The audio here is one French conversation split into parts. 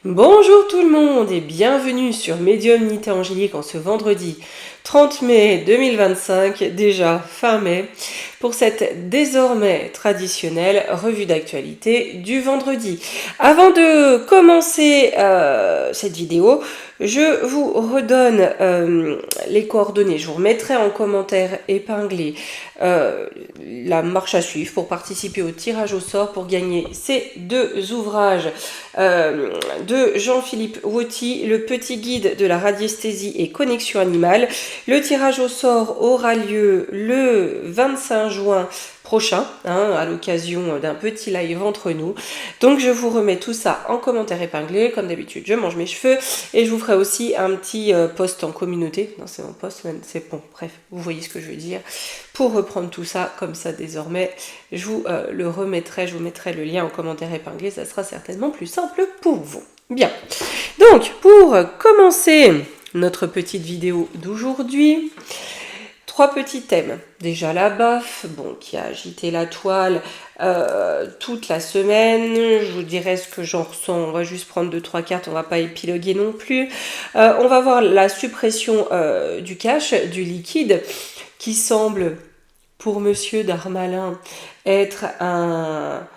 Bonjour tout le monde et bienvenue sur Médiumnité Angélique en ce vendredi 30 mai 2025, déjà fin mai, pour cette désormais traditionnelle revue d'actualité du vendredi. Avant de commencer cette vidéo, je vous redonne les coordonnées. Je vous remettrai en commentaire épinglé la marche à suivre pour participer au tirage au sort pour gagner ces deux ouvrages de Jean-Philippe Wauty, le petit guide de la radiesthésie et connexion animale. Le tirage au sort aura lieu le 25 juin prochain, à l'occasion d'un petit live entre nous. Donc je vous remets tout ça en commentaire épinglé. Comme d'habitude, je mange mes cheveux et je vous ferai aussi un petit post en communauté. Non, c'est mon post, c'est bon, bref, vous voyez ce que je veux dire. Pour reprendre tout ça, comme ça désormais, je vous le remettrai, je vous mettrai le lien en commentaire épinglé, ça sera certainement plus simple pour vous. Bien, donc pour commencer notre petite vidéo d'aujourd'hui, trois petits thèmes. Déjà la baffe, qui a agité la toile toute la semaine. Je vous dirai ce que j'en ressens. On va juste prendre 2-3 cartes, on va pas épiloguer non plus. On va voir la suppression du cash, du liquide, qui semble, pour Monsieur Darmalin, être un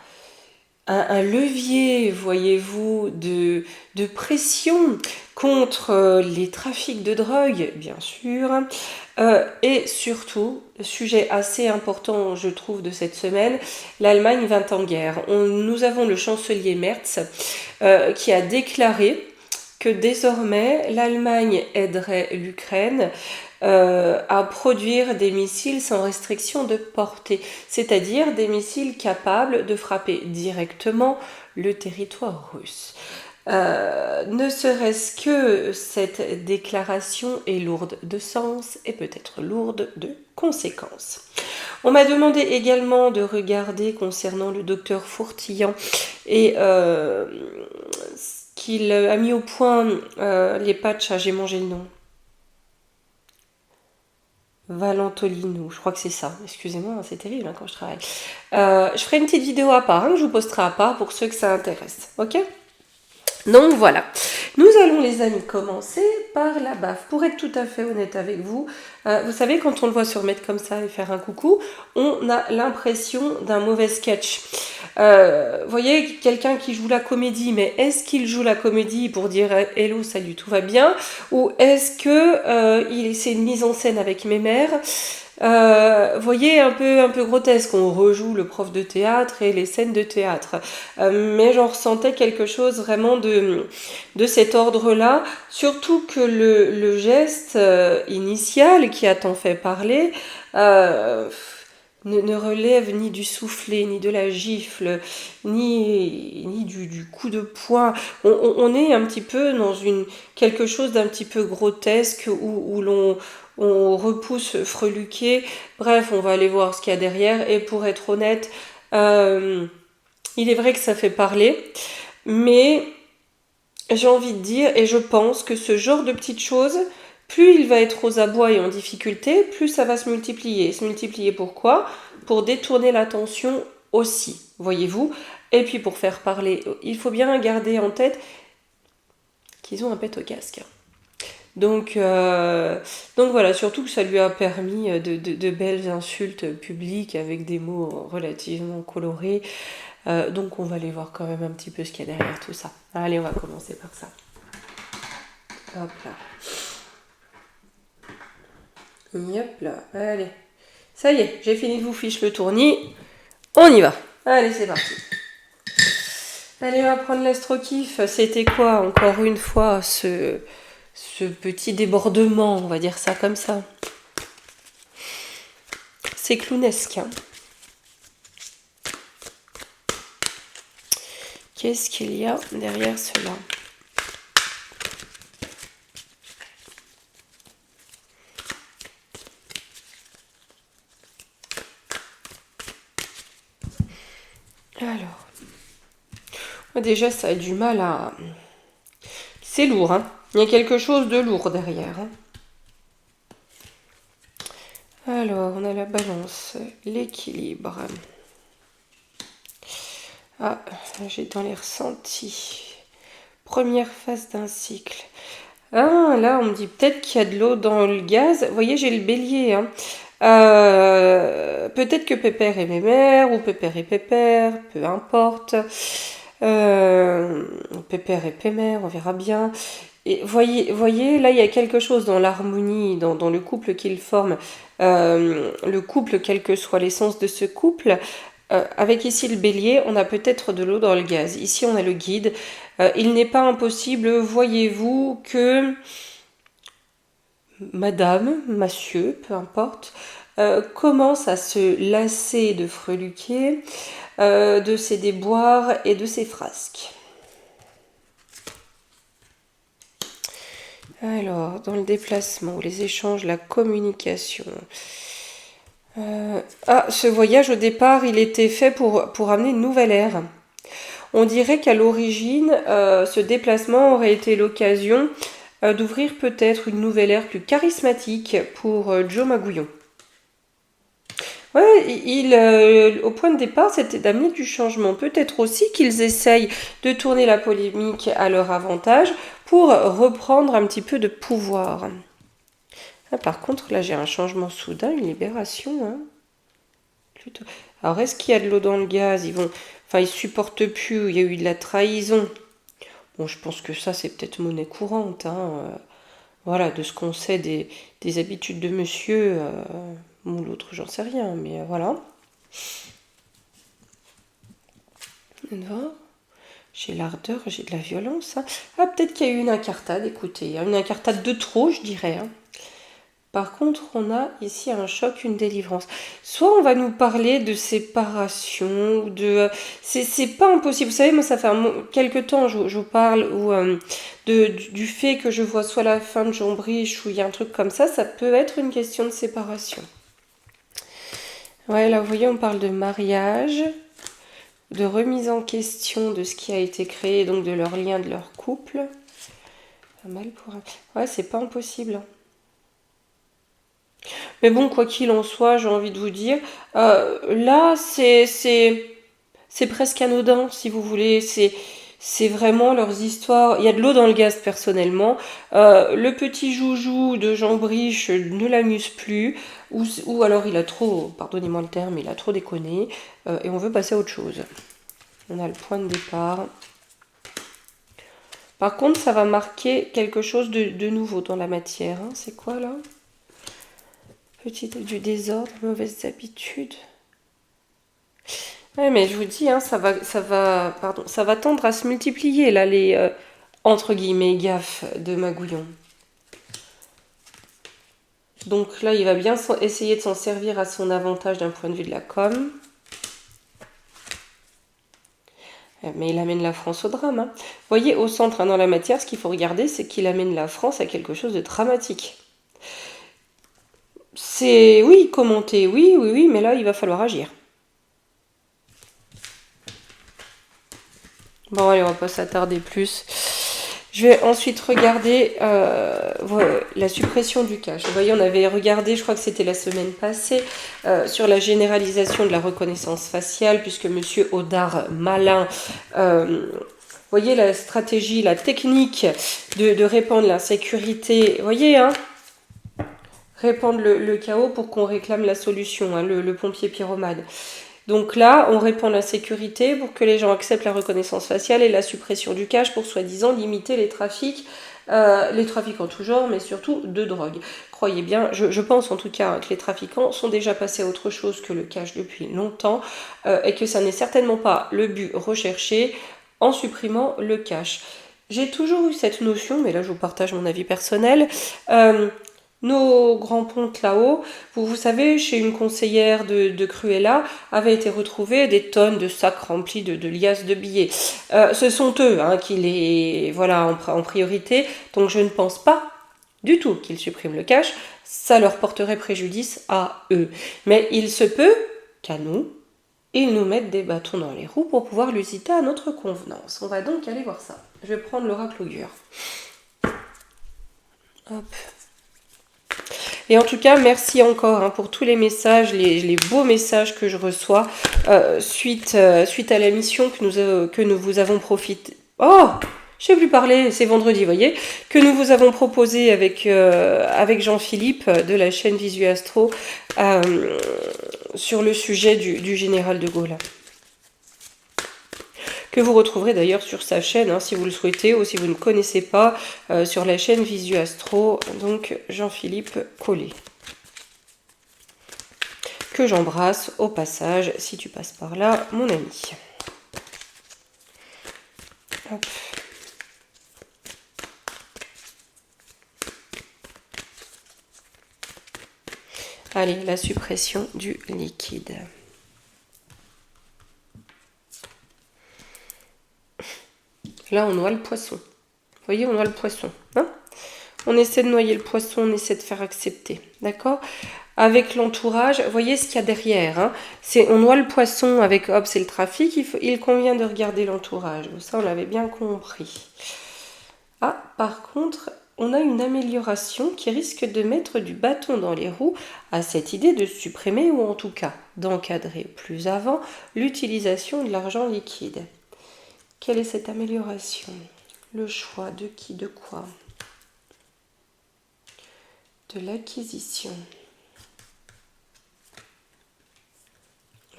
levier, voyez-vous, de pression contre les trafics de drogue, bien sûr, et surtout, sujet assez important, je trouve, de cette semaine, l'Allemagne va en guerre. Nous avons le chancelier Merz qui a déclaré que désormais l'Allemagne aiderait l'Ukraine à produire des missiles sans restriction de portée, c'est-à-dire des missiles capables de frapper directement le territoire russe. Ne serait-ce que cette déclaration est lourde de sens et peut-être lourde de conséquences. On m'a demandé également de regarder concernant le docteur Fourtillan et qu'il a mis au point les patchs, j'ai mangé le nom. Valentolino, je crois que c'est ça. Excusez-moi, c'est terrible quand je travaille. Je ferai une petite vidéo à part, que je vous posterai à part pour ceux que ça intéresse. Ok ? Donc voilà, nous allons les amis commencer par la baffe. Pour être tout à fait honnête avec vous, vous savez quand on le voit se remettre comme ça et faire un coucou, on a l'impression d'un mauvais sketch. Vous voyez, quelqu'un qui joue la comédie, mais est-ce qu'il joue la comédie pour dire hello, salut, tout va bien, ou est-ce que c'est une mise en scène avec mes mères? Voyez, un peu grotesque, on rejoue le prof de théâtre et les scènes de théâtre. Mais j'en ressentais quelque chose vraiment de cet ordre-là, surtout que le geste initial qui a tant fait parler ne relève ni du soufflet, ni de la gifle, ni du coup de poing. On est un petit peu dans quelque chose d'un petit peu grotesque où on repousse freluqué. Bref, on va aller voir ce qu'il y a derrière. Et pour être honnête, il est vrai que ça fait parler, mais j'ai envie de dire, et je pense que ce genre de petites choses, plus il va être aux abois et en difficulté, plus ça va se multiplier. Se multiplier pourquoi ? Pour détourner l'attention aussi, voyez-vous. Et puis pour faire parler, il faut bien garder en tête qu'ils ont un pet au casque. Donc voilà, surtout que ça lui a permis de belles insultes publiques avec des mots relativement colorés. Donc on va aller voir quand même un petit peu ce qu'il y a derrière tout ça. Allez, on va commencer par ça. Hop là. Hop là, allez. Ça y est, j'ai fini de vous fiche le tournis. On y va. Allez, c'est parti. Allez, on va prendre l'astro-kiff. C'était quoi, encore une fois, ce petit débordement, on va dire ça comme ça. C'est clownesque, hein. Qu'est-ce qu'il y a derrière cela ? Alors, déjà ça a du mal à... C'est lourd, hein. Il y a quelque chose de lourd derrière, hein. Alors, on a la balance, l'équilibre. Ah, j'ai dans les ressentis. Première phase d'un cycle. Ah, là, on me dit peut-être qu'il y a de l'eau dans le gaz. Vous voyez, j'ai le bélier, hein. Peut-être que Pépère est mémère ou Pépère est Pépère, peu importe. Pépère est Pémère, on verra bien. Et voyez, là, il y a quelque chose dans l'harmonie, dans le couple qu'il forme. Le couple, quelle que soit l'essence de ce couple. Avec ici le bélier, on a peut-être de l'eau dans le gaz. Ici, on a le guide. Il n'est pas impossible, voyez-vous, que madame, monsieur, peu importe, commence à se lasser de freluquer, de ses déboires et de ses frasques. Alors, dans le déplacement, les échanges, la communication. Ce voyage au départ, il était fait pour amener une nouvelle ère. On dirait qu'à l'origine, ce déplacement aurait été l'occasion d'ouvrir peut-être une nouvelle ère plus charismatique pour Joe Magouillon. Ouais, au point de départ, c'était d'amener du changement. Peut-être aussi qu'ils essayent de tourner la polémique à leur avantage pour reprendre un petit peu de pouvoir. Ah, par contre, là, j'ai un changement soudain, une libération. Hein. Plutôt. Alors, est-ce qu'il y a de l'eau dans le gaz? Ils supportent plus. Il y a eu de la trahison. Bon, je pense que ça, c'est peut-être monnaie courante. Hein. Voilà, de ce qu'on sait des habitudes de monsieur. Ou l'autre, j'en sais rien, mais voilà. J'ai l'ardeur, j'ai de la violence. Hein. Ah, peut-être qu'il y a eu une incartade, écoutez. Une incartade de trop, je dirais. Hein. Par contre, on a ici un choc, une délivrance. Soit on va nous parler de séparation, c'est pas impossible. Vous savez, moi, ça fait quelque temps, je vous parle, du fait que je vois soit la fin de Jean Briche, ou il y a un truc comme ça peut être une question de séparation. Ouais, là, vous voyez, on parle de mariage, de remise en question de ce qui a été créé, donc de leur lien, de leur couple. Pas mal pour un... Ouais, c'est pas impossible. Mais bon, quoi qu'il en soit, j'ai envie de vous dire, là, c'est presque anodin, si vous voulez. C'est vraiment leurs histoires. Il y a de l'eau dans le gaz, personnellement. Le petit joujou de Jean Briche ne l'amuse plus. Ou alors il a trop, pardonnez-moi le terme, il a trop déconné. Et on veut passer à autre chose. On a le point de départ. Par contre, ça va marquer quelque chose de nouveau dans la matière. Hein. C'est quoi, là ? Du désordre, mauvaises habitudes. Ouais, mais je vous dis, hein, ça va tendre à se multiplier, là, les, entre guillemets, gaffes de Magouillon. Donc là, il va bien essayer de s'en servir à son avantage d'un point de vue de la com. Mais il amène la France au drame. Hein. Vous voyez, au centre, hein, dans la matière, ce qu'il faut regarder, c'est qu'il amène la France à quelque chose de dramatique. C'est, oui, commenter, oui, mais là, il va falloir agir. Bon, allez, on va pas s'attarder plus. Je vais ensuite regarder la suppression du cash. Vous voyez, on avait regardé, je crois que c'était la semaine passée, sur la généralisation de la reconnaissance faciale, puisque monsieur Audard Malin... vous voyez la stratégie, la technique de répandre l'insécurité. Vous voyez, hein, répandre le chaos pour qu'on réclame la solution, hein, le pompier pyromane. Donc là, on répand l'insécurité pour que les gens acceptent la reconnaissance faciale et la suppression du cash pour soi-disant limiter les trafics en tout genre, mais surtout de drogue. Croyez bien, je pense en tout cas que les trafiquants sont déjà passés à autre chose que le cash depuis longtemps et que ça n'est certainement pas le but recherché en supprimant le cash. J'ai toujours eu cette notion, mais là je vous partage mon avis personnel. Nos grands pontes là-haut, vous savez, chez une conseillère de Cruella, avaient été retrouvés des tonnes de sacs remplis de liasses de billets. Ce sont eux hein, qui les voilà en priorité, donc je ne pense pas du tout qu'ils suppriment le cash, ça leur porterait préjudice à eux. Mais il se peut qu'à nous, ils nous mettent des bâtons dans les roues pour pouvoir l'usiter à notre convenance. On va donc aller voir ça. Je vais prendre l'oracle augure. Hop. Et en tout cas, merci encore hein, pour tous les messages, les beaux messages que je reçois suite à la mission que nous vous avons profité. Oh, je sais plus parler, c'est vendredi, vous voyez, que nous vous avons proposé avec, avec Jean-Philippe de la chaîne Visu Astro sur le sujet du général de Gaulle. Que vous retrouverez d'ailleurs sur sa chaîne, hein, si vous le souhaitez, ou si vous ne connaissez pas, sur la chaîne Visu Astro, donc Jean-Philippe Collet. Que j'embrasse au passage, si tu passes par là, mon ami. Hop. Allez, la suppression du liquide. Là, on noie le poisson. Vous voyez, on noie le poisson. Hein, on essaie de noyer le poisson, on essaie de faire accepter. D'accord? Avec l'entourage, voyez ce qu'il y a derrière. Hein, on noie le poisson avec, hop, c'est le trafic. Il convient de regarder l'entourage. Ça, on l'avait bien compris. Ah, par contre, on a une amélioration qui risque de mettre du bâton dans les roues à cette idée de supprimer ou en tout cas d'encadrer plus avant l'utilisation de l'argent liquide. Quelle est cette amélioration? Le choix de qui, de quoi? De l'acquisition.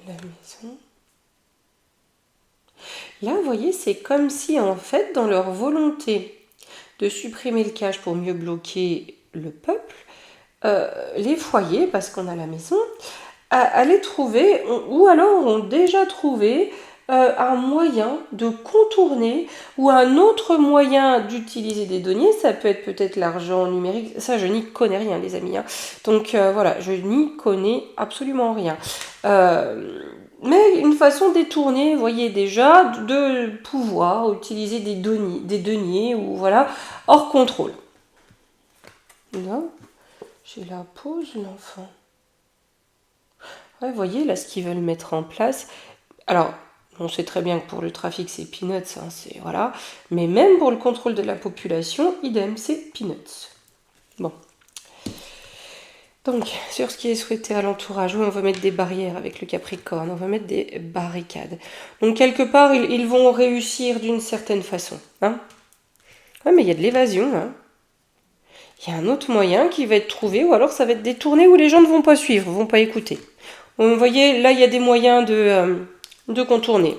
La maison. Là, vous voyez, c'est comme si en fait, dans leur volonté de supprimer le cash pour mieux bloquer le peuple, les foyers, parce qu'on a la maison, allaient trouver, ou alors ont déjà trouvé un moyen de contourner, ou un autre moyen d'utiliser des deniers. Ça peut être peut-être l'argent numérique, ça je n'y connais rien les amis, hein. Donc voilà, je n'y connais absolument rien. Mais une façon détournée, vous voyez déjà, de pouvoir utiliser des deniers ou voilà, hors contrôle. Là, j'ai la pause, l'enfant. Ouais, vous voyez là ce qu'ils veulent mettre en place. Alors, on sait très bien que pour le trafic, c'est peanuts, hein, c'est voilà. Mais même pour le contrôle de la population, idem, c'est peanuts. Bon. Donc, sur ce qui est souhaité à l'entourage, oui, on va mettre des barrières avec le Capricorne, on va mettre des barricades. Donc, quelque part, ils vont réussir d'une certaine façon. Hein. Ouais, mais il y a de l'évasion. Hein. Il y a un autre moyen qui va être trouvé, ou alors ça va être détourné, où les gens ne vont pas suivre, ne vont pas écouter. Donc, vous voyez, là, il y a des moyens de contourner.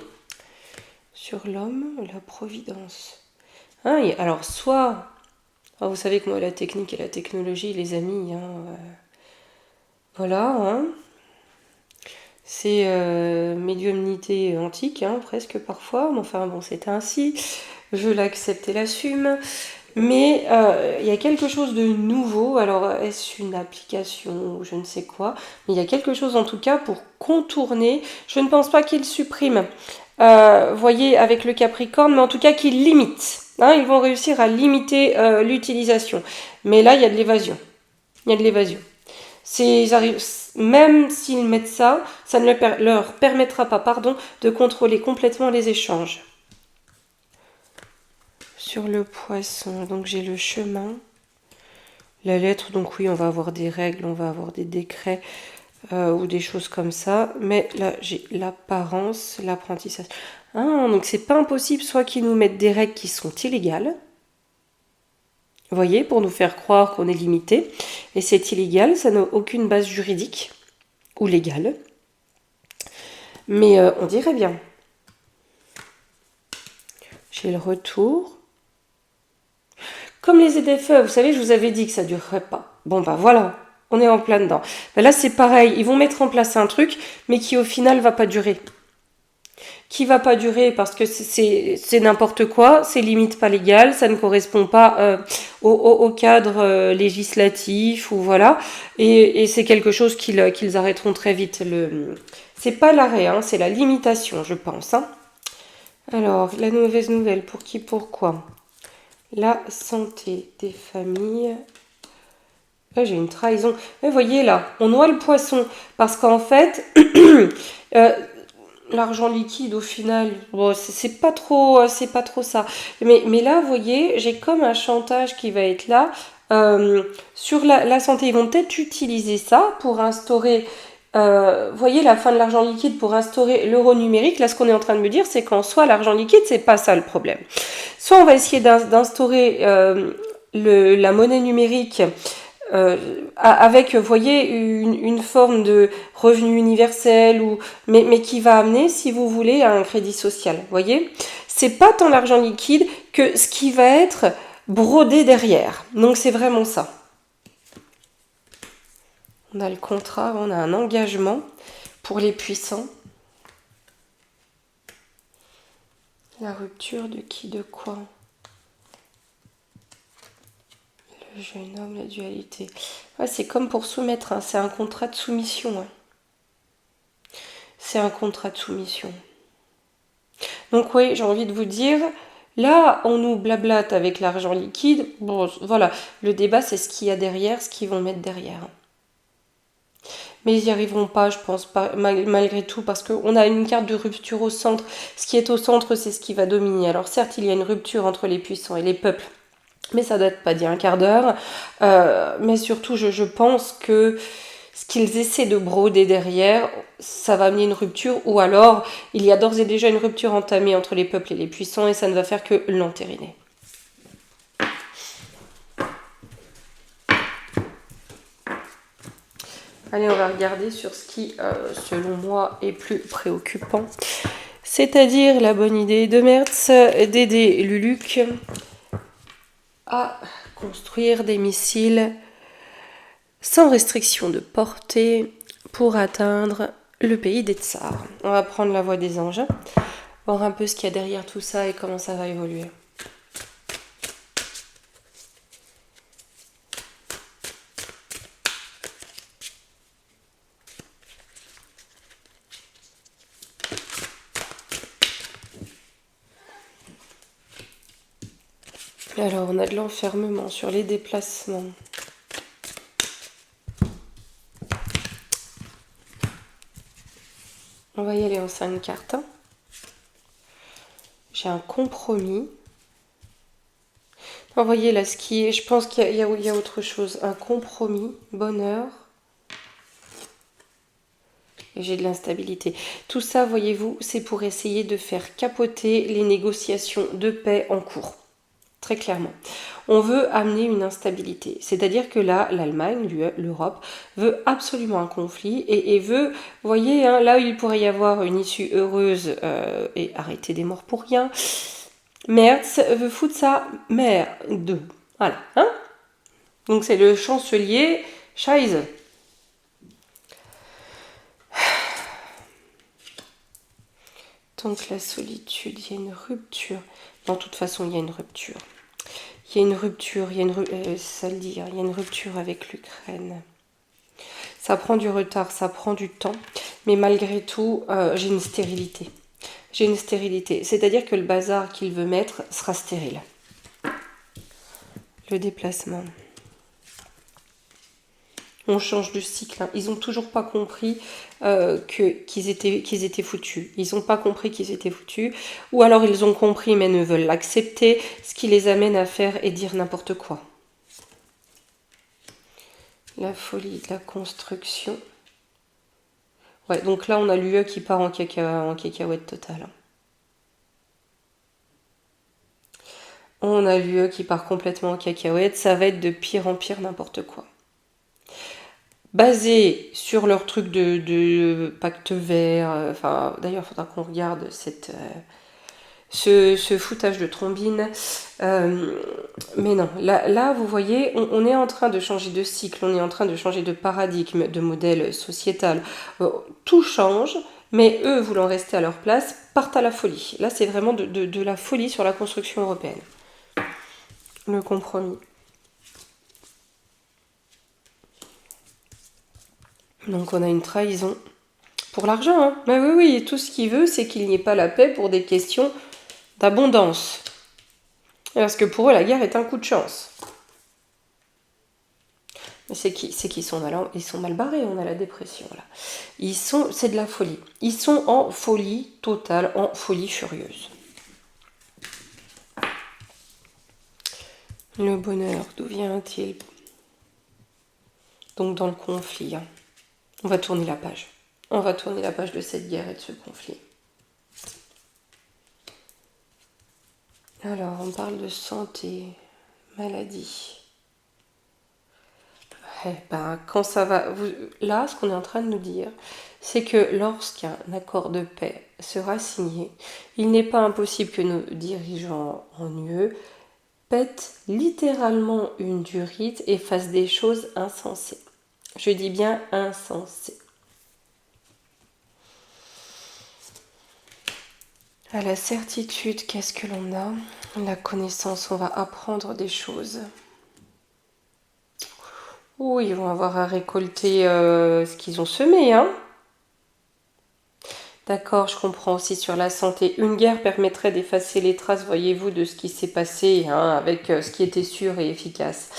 Sur l'homme, la providence. Hein, alors, soit... Alors, vous savez que moi, la technique et la technologie, les amis... Hein, voilà, hein. C'est médiumnité antique, hein, presque parfois, mais enfin bon, c'est ainsi, je l'accepte et l'assume, mais il y a quelque chose de nouveau, alors est-ce une application ou je ne sais quoi, mais il y a quelque chose en tout cas pour contourner, je ne pense pas qu'il supprime, voyez, avec le Capricorne, mais en tout cas qu'il limite, hein, ils vont réussir à limiter l'utilisation, mais là il y a de l'évasion, il y a de l'évasion. Même s'ils mettent ça, ça ne leur permettra pas, de contrôler complètement les échanges. Sur le poisson, donc j'ai le chemin, la lettre, donc oui, on va avoir des règles, on va avoir des décrets ou des choses comme ça, mais là j'ai l'apparence, l'apprentissage. Ah, donc c'est pas impossible, soit qu'ils nous mettent des règles qui sont illégales, vous voyez, pour nous faire croire qu'on est limité. Et c'est illégal, ça n'a aucune base juridique ou légale. Mais on dirait bien. J'ai le retour. Comme les ZFE, vous savez, je vous avais dit que ça ne durerait pas. Bon, bah voilà, on est en plein dedans. Ben là, c'est pareil, ils vont mettre en place un truc, mais qui au final va pas durer. Qui va pas durer parce que c'est n'importe quoi, c'est limite pas légal, ça ne correspond pas au cadre législatif ou voilà, et c'est quelque chose qu'ils arrêteront très vite. C'est pas l'arrêt, hein, c'est la limitation, je pense. Hein. Alors, la mauvaise nouvelle, pour qui, pourquoi? La santé des familles. Là, j'ai une trahison. Vous voyez là, on noie le poisson parce qu'en fait... l'argent liquide au final, bon, c'est pas trop ça. Mais là, vous voyez, j'ai comme un chantage qui va être là sur la santé. Ils vont peut-être utiliser ça pour instaurer voyez la fin de l'argent liquide pour instaurer l'euro numérique. Là, ce qu'on est en train de me dire, c'est qu'en soi, l'argent liquide, c'est pas ça le problème. Soit on va essayer d'instaurer la monnaie numérique avec, vous voyez, une forme de revenu universel, mais qui va amener, si vous voulez, à un crédit social. Vous voyez, c'est pas tant l'argent liquide que ce qui va être brodé derrière. Donc c'est vraiment ça. On a le contrat, on a un engagement pour les puissants. La rupture de qui, de quoi? Le jeune homme, la dualité. Ouais, c'est comme pour soumettre, hein. C'est un contrat de soumission. Hein. C'est un contrat de soumission. Donc oui, j'ai envie de vous dire, là, on nous blablate avec l'argent liquide. Bon, voilà, le débat, c'est ce qu'il y a derrière, ce qu'ils vont mettre derrière. Mais ils n'y arriveront pas, je pense, malgré tout, parce qu'on a une carte de rupture au centre. Ce qui est au centre, c'est ce qui va dominer. Alors certes, il y a une rupture entre les puissants et les peuples, mais ça date pas d'il y a un quart d'heure. Mais surtout, je pense que ce qu'ils essaient de broder derrière, ça va amener une rupture, ou alors il y a d'ores et déjà une rupture entamée entre les peuples et les puissants, et ça ne va faire que l'entériner. Allez, on va regarder sur ce qui, selon moi, est plus préoccupant. C'est-à-dire la bonne idée de Merz d'aider Luluc à construire des missiles sans restriction de portée pour atteindre le pays des tsars. On va prendre la voie des anges, voir un peu ce qu'il y a derrière tout ça et comment ça va évoluer. Alors, on a de l'enfermement sur les déplacements. On va y aller en 5 cartes. J'ai un compromis. Vous voyez là, ce qui est, je pense qu'il y a autre chose. Un compromis, bonheur. Et j'ai de l'instabilité. Tout ça, voyez-vous, c'est pour essayer de faire capoter les négociations de paix en cours. Très clairement. On veut amener une instabilité. C'est-à-dire que là, l'Allemagne, l'Europe, veut absolument un conflit et veut, vous voyez, hein, là où il pourrait y avoir une issue heureuse et arrêter des morts pour rien, Merz veut foutre sa mère de. Voilà. Hein, donc c'est le chancelier Scheiße. Donc la solitude, il y a une rupture. De toute façon, il y a une rupture. Il y a une rupture, ça le dire, il y a une rupture avec l'Ukraine. Ça prend du retard, ça prend du temps, mais malgré tout, j'ai une stérilité. J'ai une stérilité, c'est-à-dire que le bazar qu'il veut mettre sera stérile. Le déplacement. On change de cycle. Hein. Ils n'ont toujours pas compris qu'ils étaient foutus. Ils n'ont pas compris qu'ils étaient foutus. Ou alors ils ont compris mais ne veulent l'accepter, ce qui les amène à faire et dire n'importe quoi. La folie de la construction. Ouais, donc là on a l'UE qui part en cacahuète totale. On a l'UE qui part complètement en cacahuète. Ça va être de pire en pire n'importe quoi. Basé sur leur truc de pacte vert. Enfin, d'ailleurs, il faudra qu'on regarde ce foutage de trombine. Mais non, là vous voyez, on est en train de changer de cycle, on est en train de changer de paradigme, de modèle sociétal. Tout change, mais eux, voulant rester à leur place, partent à la folie. Là, c'est vraiment de la folie sur la construction européenne. Le compromis. Donc on a une trahison. Pour l'argent, hein. Mais oui, tout ce qu'il veut, c'est qu'il n'y ait pas la paix pour des questions d'abondance. Parce que pour eux, la guerre est un coup de chance. Mais c'est qu'ils sont mal barrés, on a la dépression là. C'est de la folie. Ils sont en folie totale, en folie furieuse. Le bonheur, d'où vient-il? Donc dans le conflit. Hein. On va tourner la page. On va tourner la page de cette guerre et de ce conflit. Alors, on parle de santé, maladie. Quand ça va... Là, ce qu'on est en train de nous dire, c'est que lorsqu'un accord de paix sera signé, il n'est pas impossible que nos dirigeants en UE pètent littéralement une durite et fassent des choses insensées. Je dis bien insensées. À la certitude, qu'est-ce que l'on a? La connaissance, on va apprendre des choses. Oui, ils vont avoir à récolter ce qu'ils ont semé, hein. D'accord, je comprends aussi sur la santé. Une guerre permettrait d'effacer les traces, voyez-vous, de ce qui s'est passé, hein, avec ce qui était sûr et efficace.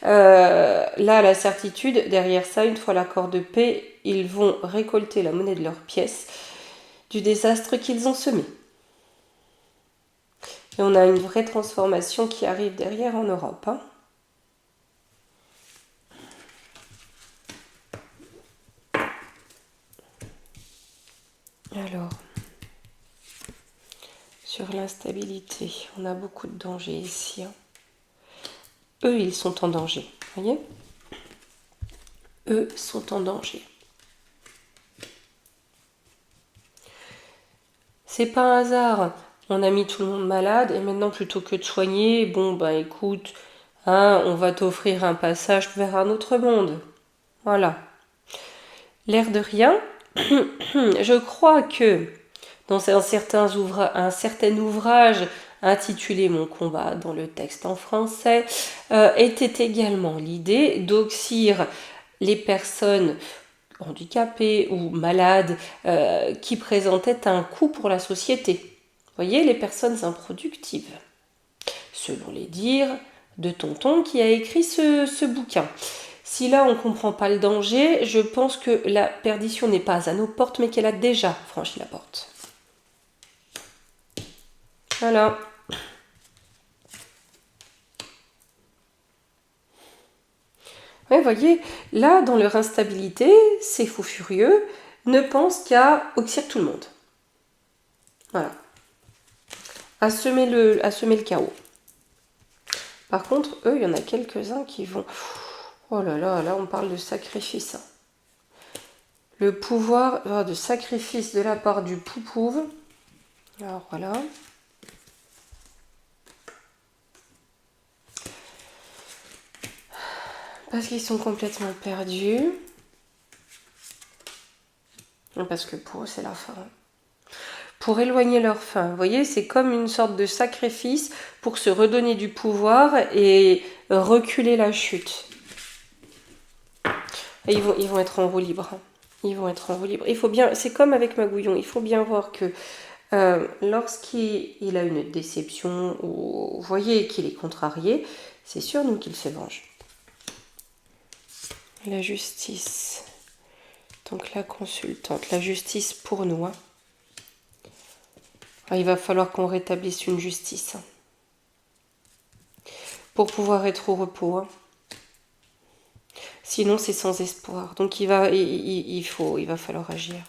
Là, la certitude, derrière ça, une fois l'accord de paix, ils vont récolter la monnaie de leurs pièces du désastre qu'ils ont semé. Et on a une vraie transformation qui arrive derrière en Europe, hein. Alors, sur l'instabilité, on a beaucoup de dangers ici, hein. Eux, ils sont en danger, voyez? Eux sont en danger. C'est pas un hasard. On a mis tout le monde malade et maintenant, plutôt que de soigner, bon, bah écoute, hein, on va t'offrir un passage vers un autre monde. Voilà. L'air de rien, je crois que dans un certain ouvrage intitulé Mon combat dans le texte en français, était également l'idée d'oxyre les personnes handicapées ou malades qui présentaient un coût pour la société. Vous voyez, les personnes improductives. Selon les dires de Tonton qui a écrit ce bouquin. Si là on ne comprend pas le danger, je pense que la perdition n'est pas à nos portes, mais qu'elle a déjà franchi la porte. Voilà. Oui, vous voyez, là, dans leur instabilité, ces fous furieux ne pensent qu'à oxyre tout le monde. Voilà. À semer le chaos. Par contre, eux, il y en a quelques-uns qui vont... Oh là là, là, on parle de sacrifice. Le pouvoir de sacrifice de la part du poupouve. Alors, voilà. Parce qu'ils sont complètement perdus. Parce que pour eux, c'est la fin. Pour éloigner leur fin. Vous voyez, c'est comme une sorte de sacrifice pour se redonner du pouvoir et reculer la chute. Et ils vont être en roue libre. Ils vont être en roue libre. Il faut bien, c'est comme avec Magouillon, il faut bien voir que lorsqu'il a une déception, ou vous voyez qu'il est contrarié, c'est sûr nous qu'il se venge. La justice. Donc la consultante. La justice pour nous. Hein. Il va falloir qu'on rétablisse une justice. Hein, pour pouvoir être au repos. Hein. Sinon, c'est sans espoir. Donc, il va falloir agir.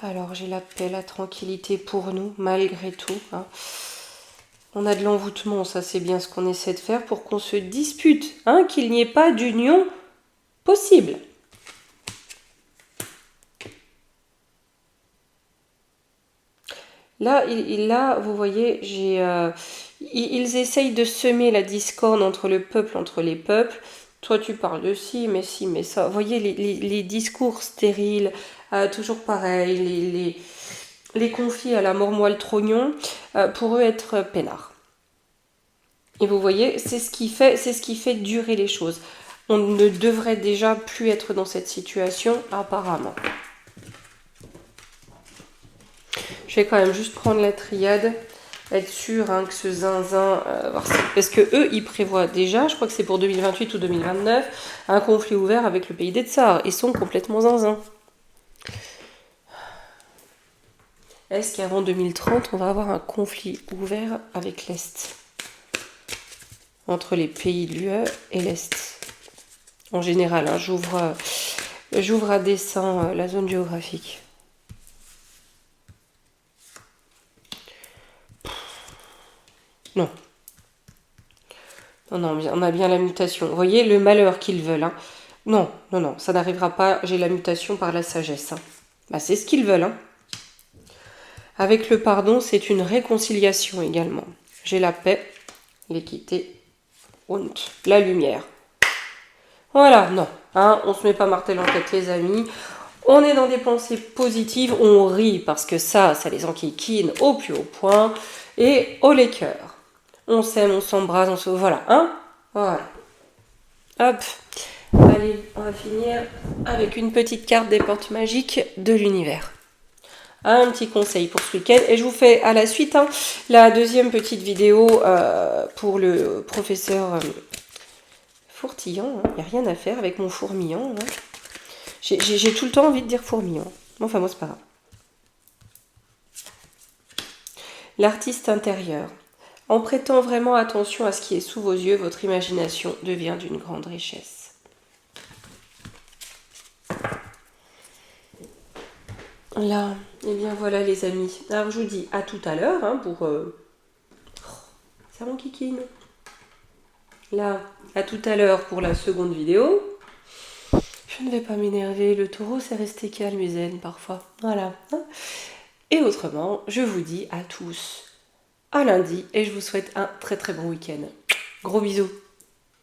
Alors, j'ai la paix, la tranquillité pour nous, malgré tout. Hein. On a de l'envoûtement, ça c'est bien ce qu'on essaie de faire pour qu'on se dispute, hein, qu'il n'y ait pas d'union possible. Là, vous voyez, ils essayent de semer la discorde entre le peuple, entre les peuples. Toi, tu parles de ci, mais ça. Vous voyez, les discours stériles, toujours pareil, les conflits à la mort-moelle trognon, pour eux être peinards. Et vous voyez, c'est ce qui fait durer les choses. On ne devrait déjà plus être dans cette situation, apparemment. Je vais quand même juste prendre la triade, être sûr hein, que ce zinzin... parce que eux, ils prévoient déjà, je crois que c'est pour 2028 ou 2029, un conflit ouvert avec le pays des Tsars. Ils sont complètement zinzin. Est-ce qu'avant 2030, on va avoir un conflit ouvert avec l'Est? Entre les pays de l'UE et l'Est. En général, hein, j'ouvre J'ouvre à dessein la zone géographique. Non. Non, on a bien la mutation. Vous voyez le malheur qu'ils veulent. Hein. Non, ça n'arrivera pas. J'ai la mutation par la sagesse. Hein. Bah, c'est ce qu'ils veulent. Hein. Avec le pardon, c'est une réconciliation également. J'ai la paix, l'équité, und, la lumière. Voilà, non. Hein, on se met pas martel en tête, les amis. On est dans des pensées positives. On rit parce que ça les enquiquine au plus haut point. Et haut les cœurs. On s'aime, on s'embrasse, on se... Voilà, hein. Voilà. Hop. Allez, on va finir avec une petite carte des portes magiques de l'univers. Un petit conseil pour ce week-end. Et je vous fais à la suite la deuxième petite vidéo pour le professeur Fourtillon. Il n'y a rien à faire avec mon fourmillon. Hein. J'ai tout le temps envie de dire fourmillon. Enfin, moi, c'est pas grave. L'artiste intérieur. En prêtant vraiment attention à ce qui est sous vos yeux, votre imagination devient d'une grande richesse. Là, et bien voilà les amis. Alors je vous dis à tout à l'heure pour... c'est mon kikine. Là, à tout à l'heure pour la seconde vidéo. Je ne vais pas m'énerver, le taureau c'est resté calme et zen parfois. Voilà. Et autrement, je vous dis à tous à lundi et je vous souhaite un très très bon week-end. Gros bisous.